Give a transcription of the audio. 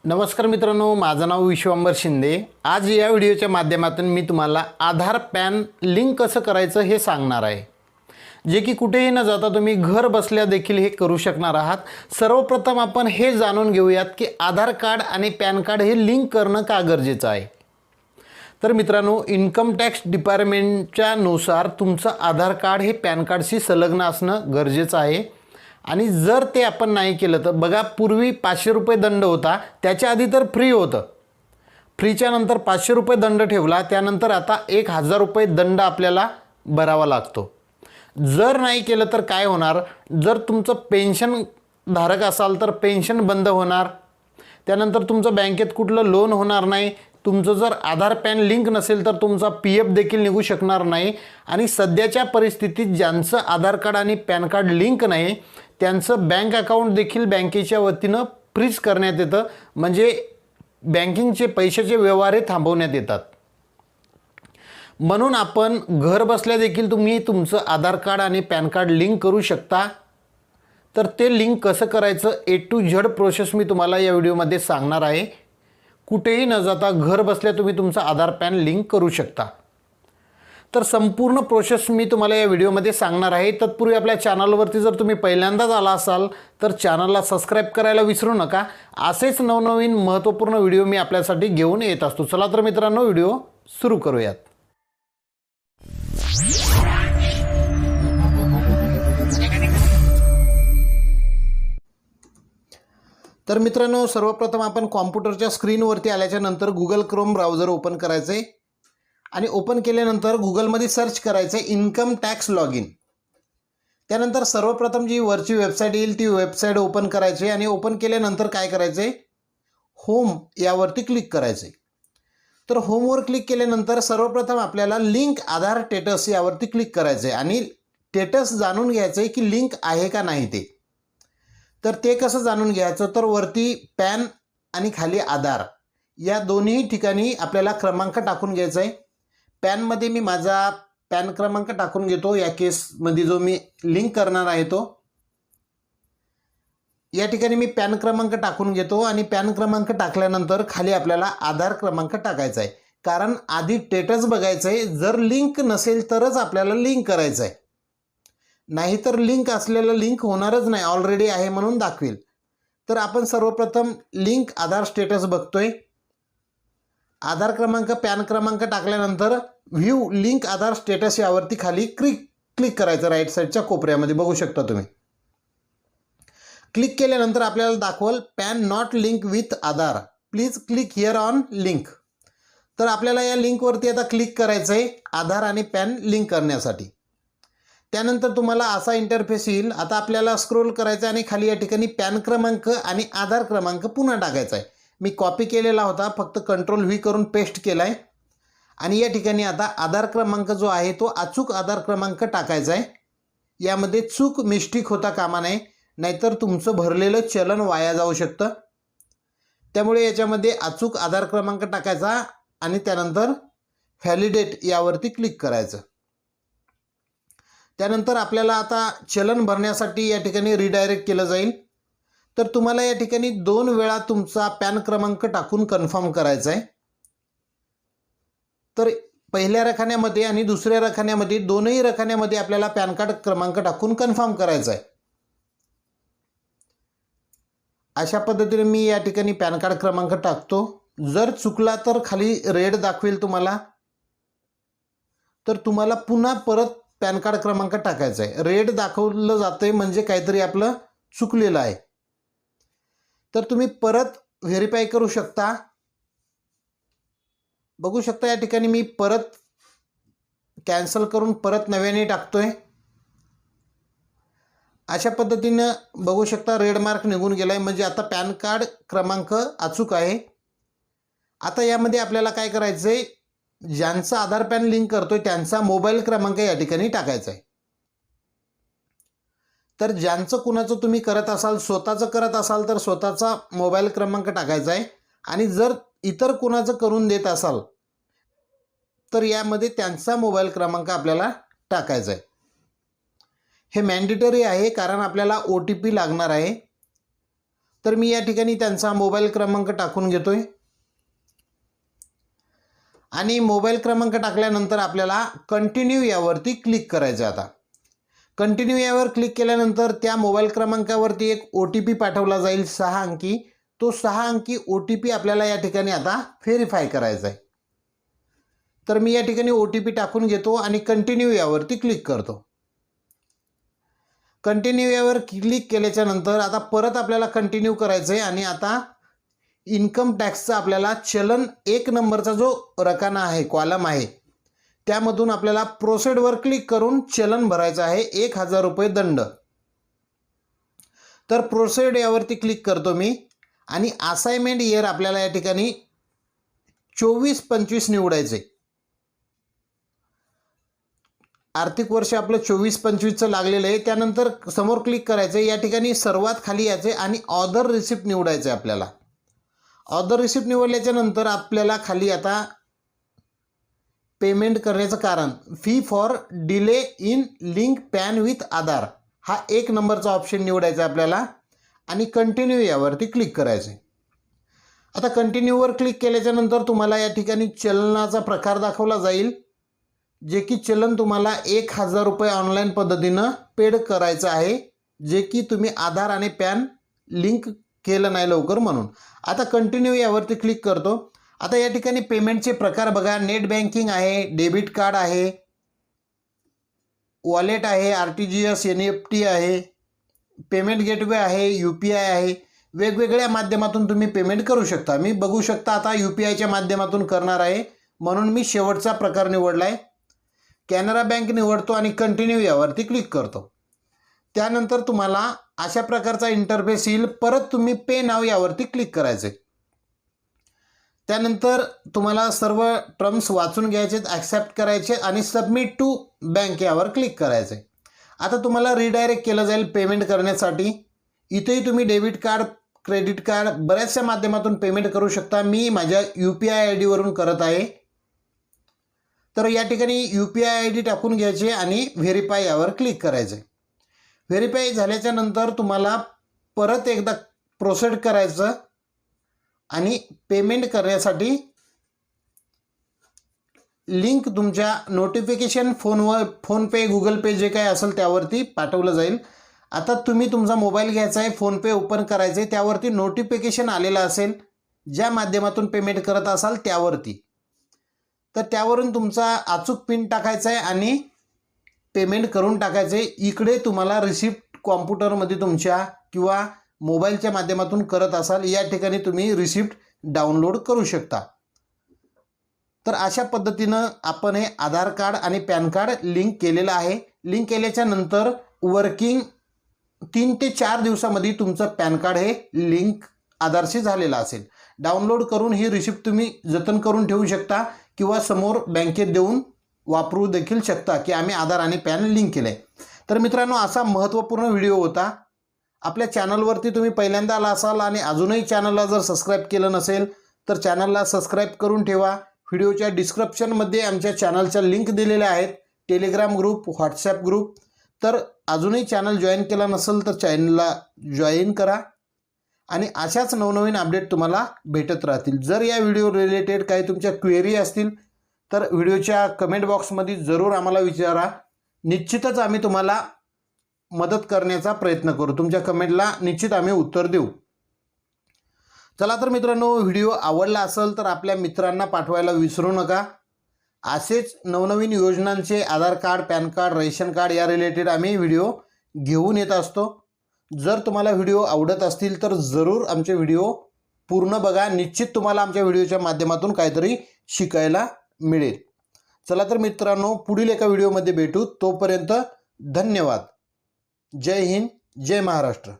नमस्कार मित्रांनो, माझं नाव विश्वंभर शिंदे। आज या व्हिडिओच्या माध्यमातून मी तुम्हाला आधार पॅन लिंक कसं करायचं हे सांगणार आहे, जे की कुठेही न जाता तुम्ही घर बसल्या देखील हे करू शकणार आहात। सर्वप्रथम आपण हे जाणून घेऊयात की आधार कार्ड आणि पॅन कार्ड हे लिंक करणं का गरजेचं आहे। तर मित्रांनो, इन्कम टॅक्स डिपार्टमेंटच्या नुसार तुमचं आधार कार्ड हे पॅन कार्डशी संलग्न असणं गरजेचं आहे। आणि जर ते आपण नाही केलं तर बघा, पूर्वी 500 रुपये दंड होता, त्याच्या आधी तर फ्री होतं, फ्रीच्या नंतर 500 रुपये दंड ठेवला, त्यानंतर आता 1000 रुपये दंड आपल्याला भरावा लागतो। जर नाही केलं तर काय होणार, जर तुमचं पेन्शन धारक असाल तर पेन्शन बंद होणार, त्यानंतर तुमचं बँकेत कुठलं लोन होणार नाही, तुमचं जर आधार पॅन लिंक नसेल तर तुमचा PF देखील निघू शकणार नाही। आणि सध्याच्या परिस्थितीत ज्यांचं आधार कार्ड आणि पॅन कार्ड लिंक नाही त्यांचं बँक अकाउंट देखील बँकेच्या वतीनं फ्रीज करण्यात येतं, म्हणजे बँकिंगचे पैशाचे व्यवहार हे थांबवण्यात येतात। म्हणून आपण घर बसल्या देखील तुम्ही तुमचं आधार कार्ड आणि पॅन कार्ड लिंक करू शकता। तर ते लिंक कसं करायचं A to Z प्रोसेस मी तुम्हाला या व्हिडिओमध्ये सांगणार आहे। कुठेही न जाता घर बसल्या तुम्ही तुमचं आधार पॅन लिंक करू शकता। तर संपूर्ण प्रोसेस मी तुम्हाला या व्हिडिओमध्ये सांगणार आहे। तत्पूर्वी आपल्या चॅनलवरती जर तुम्ही पहिल्यांदाच आला असाल तर चॅनलला सबस्क्राईब करायला विसरू नका। असेच नवनवीन महत्त्वपूर्ण व्हिडिओ मी आपल्यासाठी घेऊन येत असतो। चला तर मित्रांनो, व्हिडिओ सुरू करूयात। तर मित्रांनो, सर्वप्रथम आपण कॉम्प्युटरच्या स्क्रीनवरती आल्याच्या नंतर गुगल क्रोम ब्राउझर ओपन करायचं आहे आणि ओपन केल्यानंतर गुगलमध्ये सर्च करायचं आहे इन्कम टॅक्स लॉग इन। त्यानंतर सर्वप्रथम जी वरची वेबसाईट येईल ती वेबसाईट ओपन करायची आहे आणि ओपन केल्यानंतर काय करायचं आहे, होम यावरती क्लिक करायचं आहे। तर होमवर क्लिक केल्यानंतर सर्वप्रथम आपल्याला लिंक आधार स्टेटस यावरती क्लिक करायचं आहे आणि स्टेटस जाणून घ्यायचं आहे की लिंक आहे का नाही ते। तर ते कसं जाणून घ्यायचं, तर वरती पॅन आणि खाली आधार या दोन्ही ठिकाणी आपल्याला क्रमांक टाकून घ्यायचा आहे। पॅनमध्ये मी माझा पॅन क्रमांक टाकून घेतो, या केसमध्ये जो मी लिंक करणार आहे तो। या ठिकाणी मी पॅन क्रमांक टाकून घेतो आणि पॅन क्रमांक टाकल्यानंतर खाली आपल्याला आधार क्रमांक टाकायचा आहे, कारण आधी स्टेटस बघायचं आहे। जर लिंक नसेल तरच आपल्याला लिंक करायचं आहे, नाहीतर लिंक असलेलं लिंक होणारच नाही, ऑलरेडी आहे म्हणून दाखवेल। तर आपण सर्वप्रथम लिंक आधार स्टेटस बघतोय। आधार क्रमांक पॅन क्रमांक टाकल्यानंतर व्ह्यू लिंक आधार स्टेटस यावरती खाली क्लिक करायचं, राईट साईडच्या कोपऱ्यामध्ये बघू शकता तुम्ही। क्लिक केल्यानंतर आपल्याला दाखवल PAN not link with Aadhaar, please click here on link. तर आपल्याला या लिंकवरती आता क्लिक करायचं आहे आधार आणि पॅन लिंक करण्यासाठी। त्यानंतर तुम्हाला असा इंटरफेस येईल। आता आपल्याला स्क्रोल करायचं आणि खाली या ठिकाणी पॅन क्रमांक आणि आधार क्रमांक पुन्हा टाकायचा आहे। मी कॉपी केलेला होता, फक्त Ctrl V करून पेस्ट केला आहे आणि या ठिकाणी आता आधार क्रमांक जो आहे तो अचूक आधार क्रमांक टाकायचा आहे। यामध्ये चूक मिस्टेक होता कामा नये, नाहीतर तुमचं भरलेलं चलन वाया जाऊ शकतं। त्यामुळे याच्यामध्ये अचूक आधार क्रमांक टाकायचा आणि त्यानंतर व्हॅलिडेट यावरती क्लिक करायचं। त्यानंतर आपल्याला आता चलन भरण्यासाठी या ठिकाणी रिडायरेक्ट केलं जाईल। तर तुम्हाला या ठिकाणी 2 वेळा तुमचा पॅन क्रमांक टाकून कन्फर्म करायचा आहे। तर पहिल्या रकान्यामध्ये आणि दुसऱ्या रकान्यामध्ये, दोनही रकान्यामध्ये आपल्याला पॅन कार्ड क्रमांक टाकून कन्फर्म करायचा आहे। अशा पद्धतीने मी या ठिकाणी पॅन कार्ड क्रमांक टाकतो। जर चुकला तर खाली रेड दाखवेल तुम्हाला, तर तुम्हाला पुन्हा परत पॅन कार्ड क्रमांक टाकायचा आहे। रेड दाखवलं जातंय म्हणजे काहीतरी आपलं चुकलेलं आहे। तर तुम्ही परत व्हेरीफाय करू शकता, बघू शकता। या ठिकाणी मी परत कॅन्सल करून परत नव्याने टाकतोय। अशा पद्धतीनं बघू शकता रेड मार्क निघून गेला आहे, म्हणजे आता पॅन कार्ड क्रमांक अचूक आहे। आता यामध्ये आपल्याला काय करायचं आहे, ज्यांचं आधार पॅन लिंक करतोय त्यांचा मोबाईल क्रमांक या ठिकाणी टाकायचा आहे। तर ज्यांचं कुणाचं तुम्ही करत असाल, स्वतःचं करत असाल तर स्वतःचा मोबाईल क्रमांक टाकायचा आहे आणि जर इतर कुणाचं करून देत असाल तर यामध्ये त्यांचा मोबाईल क्रमांक आपल्याला टाकायचा आहे। हे मॅन्डेटरी आहे, कारण आपल्याला OTP लागणार आहे। तर मी या ठिकाणी त्यांचा मोबाईल क्रमांक टाकून घेतोय आणि मोबाईल क्रमांक टाकल्यानंतर आपल्याला कंटिन्यू यावरती क्लिक करायचं आहे. आता कंटिन्यू यावर क्लिक केल्यानंतर त्या मोबाईल क्रमांकावरती एक OTP पाठवला जाईल 6 अंकी. तो 6 अंकी OTP आपल्याला या ठिकाणी आता व्हेरीफाय करायचा आहे. तर मी या ठिकाणी OTP टाकून घेतो आणि कंटिन्यू यावरती क्लिक करतो. कंटिन्यू यावर क्लिक केल्याच्या नंतर आता परत आपल्याला कंटिन्यू करायचं आहे आणि आता इन्कम टॅक्सचा आपल्याला चलन 1 नंबरचा जो रकाना आहे, कॉलम आहे, त्यामधून आपल्याला प्रोसेडवर क्लिक करून चलन भरायचं आहे 1000 रुपये दंड. तर प्रोसेड यावरती क्लिक करतो मी आणि असाइनमेंट इयर आपल्याला या ठिकाणी 24-25 निवडायचे. आर्थिक वर्ष आपलं 24-25चं लागलेलं आहे. त्यानंतर समोर क्लिक करायचं. या ठिकाणी सर्वात खाली यायचे आणि ऑदर रिसिप्ट निवडायचं आहे आपल्याला. ऑदर रिसिप्ट निवडल्याच्या नंतर आपल्याला खाली आता पेमेंट करण्याचं कारण fee for delay in link PAN with Aadhaar हा 1 नंबरचा ऑप्शन निवडायचा आपल्याला आणि कंटिन्यू यावरती क्लिक करायचे. आता कंटिन्यूवर क्लिक केल्याच्या नंतर तुम्हाला या ठिकाणी चलनाचा प्रकार दाखवला जाईल, जे की चलन तुम्हाला 1000 रुपये ऑनलाईन पद्धतीनं पेड करायचं आहे, जे की तुम्ही आधार आणि पॅन लिंक केलं नाही लवकर म्हणून. आता कंटिन्यू यावरती क्लिक करतो. आता या ठिकाणी पेमेंटचे प्रकार बघा. नेट बँकिंग आहे, डेबिट कार्ड आहे, वॉलेट आहे, RTGS NEFT आहे, पेमेंट गेटवे आहे, UPI आहे. वेगवेगळ्या माध्यमातून तुम्ही पेमेंट करू शकता. मी बघू शकता आता UPIच्या माध्यमातून करणार आहे म्हणून मी शेवटचा प्रकार निवडला आहे. कॅनरा बँक निवडतो आणि कंटिन्यू यावरती क्लिक करतो. त्यानंतर तुम्हाला अशा प्रकारचा इंटरफेस येईल. परत तुम्ही पे नाव यावरती क्लिक करायचे. त्यानंतर तुम्हाला सर्व टर्म्स वाचून घ्यायचे, ॲक्सेप्ट करायचे आणि सबमिट टू बँक यावर क्लिक करायचे. आता तुम्हाला रिडायरेक्ट केलं जाईल पेमेंट करण्यासाठी. इथेही तुम्ही डेबिट कार्ड, क्रेडिट कार्ड बऱ्याचशा माध्यमातून पेमेंट करू शकता. मी माझ्या UPI ID वरून करत आहे. तर या ठिकाणी UPI ID टाकून घ्यायचे आणि व्हेरीफाय यावर क्लिक करायचे. व्हेरीफाय झाल्याच्या नंतर तुम्हाला परत एकदा प्रोसेड करायचं आणि पेमेंट करण्यासाठी लिंक तुमच्या नोटिफिकेशन फोनपे, गुगल पे जे काय असेल त्यावरती पाठवलं जाईल. आता तुम्ही तुमचा मोबाईल घ्यायचा आहे, फोनपे ओपन करायचे, त्यावरती नोटिफिकेशन आलेलं असेल ज्या माध्यमातून पेमेंट करत असाल त्यावरती. तर त्यावरून तुमचा अचूक पिन टाकायचा आहे आणि पेमेंट करून टाकायचे. इकडे तुम्हाला रिसिप्ट कॉम्प्युटरमध्ये तुमच्या किंवा मोबाईलच्या माध्यमातून करत असाल, या ठिकाणी तुम्ही रिसिप्ट डाउनलोड करू शकता. तर अशा पद्धतीनं आपण हे आधार कार्ड आणि पॅन कार्ड लिंक केलेलं आहे. लिंक केल्याच्या नंतर वर्किंग 3 ते 4 दिवसामध्ये तुमचं पॅन कार्ड हे लिंक आधारशी झालेलं असेल. डाउनलोड करून ही रिसिप्ट तुम्ही जतन करून ठेवू शकता किंवा समोर बँकेत देऊन वापरू देखील शकता की आम्ही आधार आणि पॅन लिंक केलं आहे. तर मित्रांनो, असा महत्त्वपूर्ण व्हिडिओ होता. आपल्या चॅनलवरती तुम्ही पहिल्यांदा आला असाल आणि अजूनही चॅनलला जर सबस्क्राईब केलं नसेल तर चॅनलला सबस्क्राईब करून ठेवा. व्हिडिओच्या डिस्क्रिप्शनमध्ये आमच्या चॅनलच्या लिंक दिलेल्या आहेत, टेलिग्राम ग्रुप, व्हॉट्सॲप ग्रुप. तर अजूनही चॅनल जॉईन केला नसेल तर चॅनलला जॉईन करा आणि अशाच नवनवीन अपडेट तुम्हाला भेटत राहतील. जर या व्हिडिओ रिलेटेड काही तुमच्या क्वेरी असतील तर व्हिडिओच्या कमेंट बॉक्समध्ये जरूर आम्हाला विचारा. निश्चितच आम्ही तुम्हाला मदत करण्याचा प्रयत्न करू. तुमच्या कमेंटला निश्चित आम्ही उत्तर देऊ. चला तर मित्रांनो, व्हिडिओ आवडला असेल तर आपल्या मित्रांना पाठवायला विसरू नका. असेच नवनवीन योजनांचे Aadhaar card, PAN card, ration card या रिलेटेड आम्ही व्हिडिओ घेऊन येत असतो. जर तुम्हाला व्हिडिओ आवडत असतील तर जरूर आमचे व्हिडिओ पूर्ण बघा. निश्चित तुम्हाला आमच्या व्हिडिओच्या माध्यमातून काहीतरी शिकायला मिळेल. चला तर मित्रांनो, पुढील एका व्हिडिओमध्ये भेटू. तोपर्यंत धन्यवाद. जय हिंद, जय महाराष्ट्र.